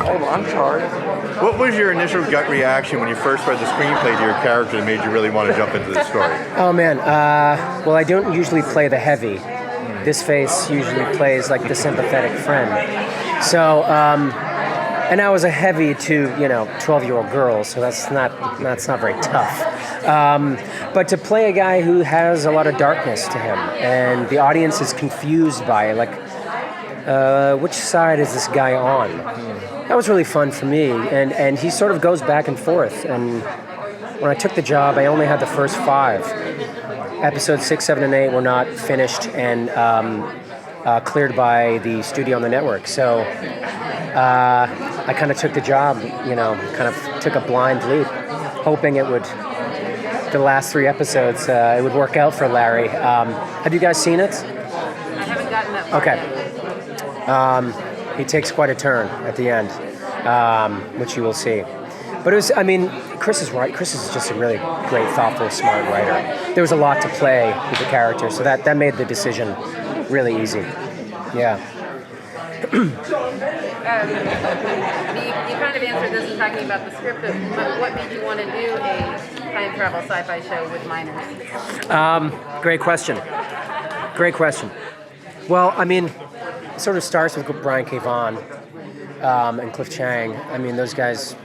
Oh, I'm sorry. What was your initial gut reaction when you first read the screenplay to your character that made you really want to jump into the story? Oh man, well, I don't usually play the heavy. This face usually plays like the sympathetic friend. So, and I was a heavy to 12-year-old girls, so that's not very tough. But to play a guy who has a lot of darkness to him, and the audience is confused by like, which side is this guy on? That was really fun for me, and he sort of goes back and forth. And when I took the job, I only had the first 5. Episodes 6, 7, and 8 were not finished and cleared by the studio on the network. So I kind of took the job, kind of took a blind leap, hoping it would, the last 3 episodes, it would work out for Larry. Have you guys seen it? I haven't gotten that far yet. He takes quite a turn at the end, which you will see. But it was, Chris is right. Chris is just a really great, thoughtful, smart writer. There was a lot to play with the character, so that made the decision really easy. Yeah. You kind of answered this in talking about the script, but what made you want to do a time travel sci-fi show with minors? Great question. Well, it sort of starts with Brian K. Vaughan and Cliff Chiang. Those guys.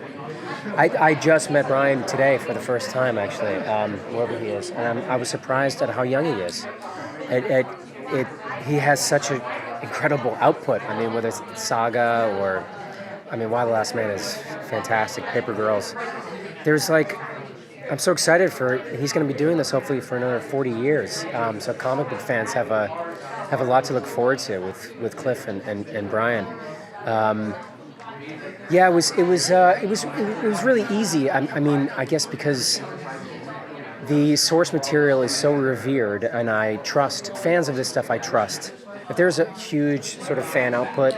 I just met Brian today for the first time, actually, wherever he is, and I was surprised at how young he is. He has such an incredible output. Whether it's Saga or, Why the Last Man is fantastic. Paper Girls. I'm so excited he's going to be doing this hopefully for another 40 years. So comic book fans have a lot to look forward to with Cliff and Brian. Yeah, it was really easy. I guess because the source material is so revered, and I trust fans of this stuff. I trust if there's a huge sort of fan output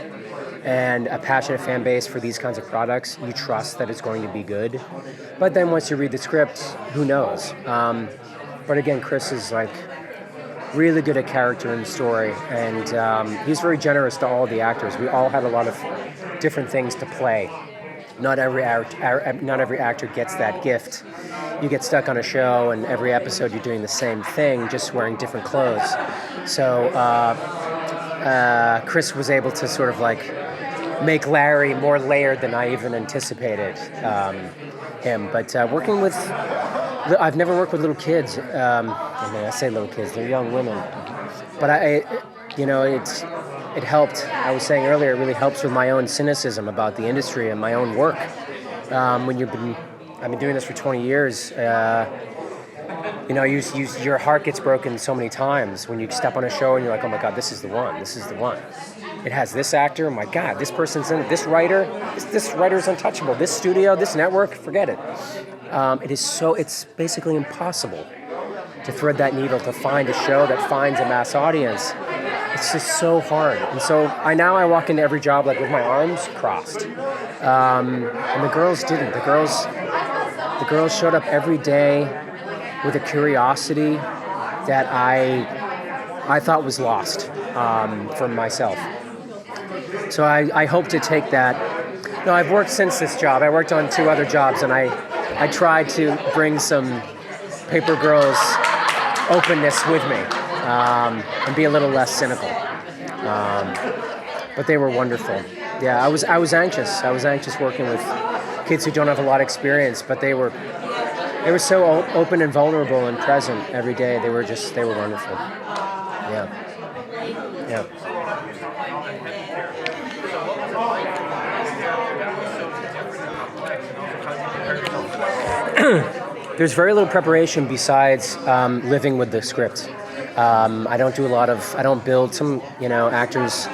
and a passionate fan base for these kinds of products, you trust that it's going to be good. But then once you read the script, who knows? But again, Chris is really good at character and story, and he's very generous to all the actors. We all had a lot of different things to play. Not every actor gets that gift. You get stuck on a show, and every episode you're doing the same thing, just wearing different clothes. So Chris was able to sort of make Larry more layered than I even anticipated him. But working with, I've never worked with little kids. I say little kids, they're young women. But it helped. I was saying earlier, it really helps with my own cynicism about the industry and my own work. I've been doing this for 20 years. Your heart gets broken so many times when you step on a show and you're like, oh my God, this is the one. It has this actor, oh my God, this person's in it, this writer's untouchable, this studio, this network, forget it. It's basically impossible to thread that needle to find a show that finds a mass audience. It's just so hard. And so I walk into every job with my arms crossed. And the girls didn't. The girls showed up every day with a curiosity that I thought was lost from myself. So I hope to take that. No, I've worked since this job. I worked on 2 other jobs, and I tried to bring some Paper Girls openness with me and be a little less cynical. But they were wonderful. Yeah, I was anxious. I was anxious working with kids who don't have a lot of experience, but they were so open and vulnerable and present every day. They were wonderful. Yeah. There's very little preparation besides living with the script. I don't build some, actors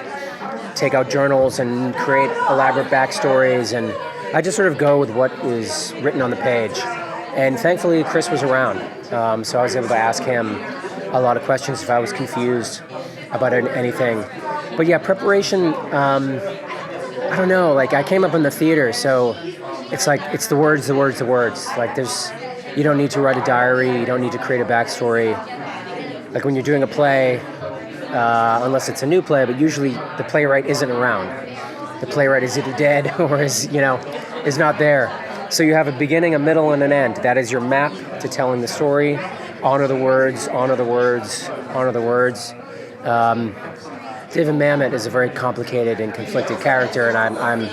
take out journals and create elaborate backstories, and I just sort of go with what is written on the page. And thankfully, Chris was around, so I was able to ask him a lot of questions if I was confused about anything. But yeah, preparation, I don't know, I came up in the theater, so it's the words. You don't need to write a diary, you don't need to create a backstory. When you're doing a play, unless it's a new play, but usually the playwright isn't around. the playwright is either dead or is not there. So you have a beginning, a middle, and an end. That is your map to telling the story. Honor the words, honor the words, honor the words. David Mamet is a very complicated and conflicted character, and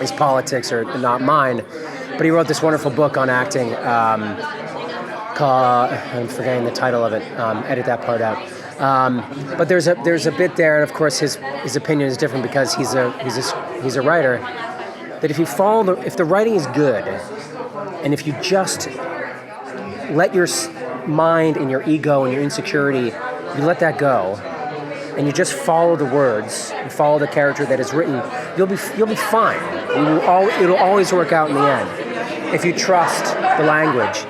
his politics are not mine. But he wrote this wonderful book on acting called, I'm forgetting the title of it. Edit that part out. But there's a bit there, and of course his opinion is different because he's a writer. That if the writing is good, and if you just let your mind and your ego and your insecurity, you let that go, and you just follow the words and follow the character that is written, you'll be fine. It'll always work out in the end if you trust the language.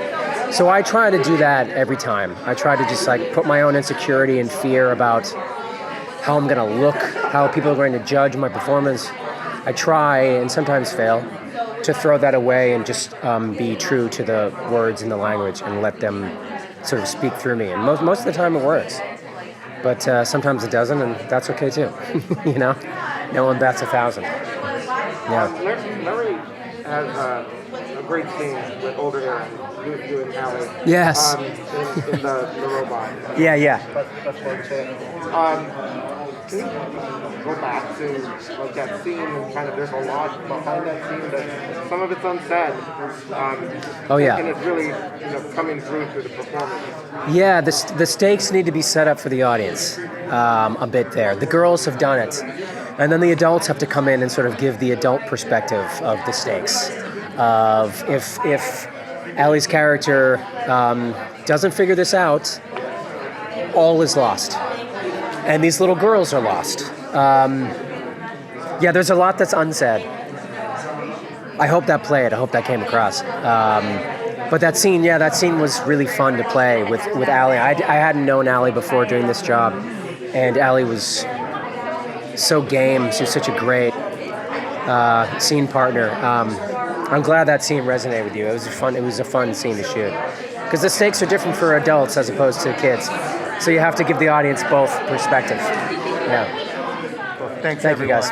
So I try to do that every time. I try to just put my own insecurity and fear about how I'm going to look, how people are going to judge my performance. I try, and sometimes fail, to throw that away and just be true to the words and the language and let them sort of speak through me. And most of the time it works. But sometimes it doesn't, and that's okay too. No one bats 1,000. Yeah. Larry has a great scene with older Erin, you and Allie. Yes. In the robot. Yeah. That's what I'm saying. Can you go back to that scene and kind of there's a lot behind that scene that some of it's unsaid. Oh yeah. And it's really coming through the performance. Yeah, the stakes need to be set up for the audience a bit there. The girls have done it, and then the adults have to come in and sort of give the adult perspective of the stakes. Of if Allie's character doesn't figure this out, all is lost. And these little girls are lost. There's a lot that's unsaid. I hope that played. I hope that came across. But that scene was really fun to play with Allie. I hadn't known Allie before doing this job, and Allie was so game. She was such a great scene partner. I'm glad that scene resonated with you. It was a fun scene to shoot because the stakes are different for adults as opposed to kids. So you have to give the audience both perspectives. Yeah. Well, thank you everyone. guys.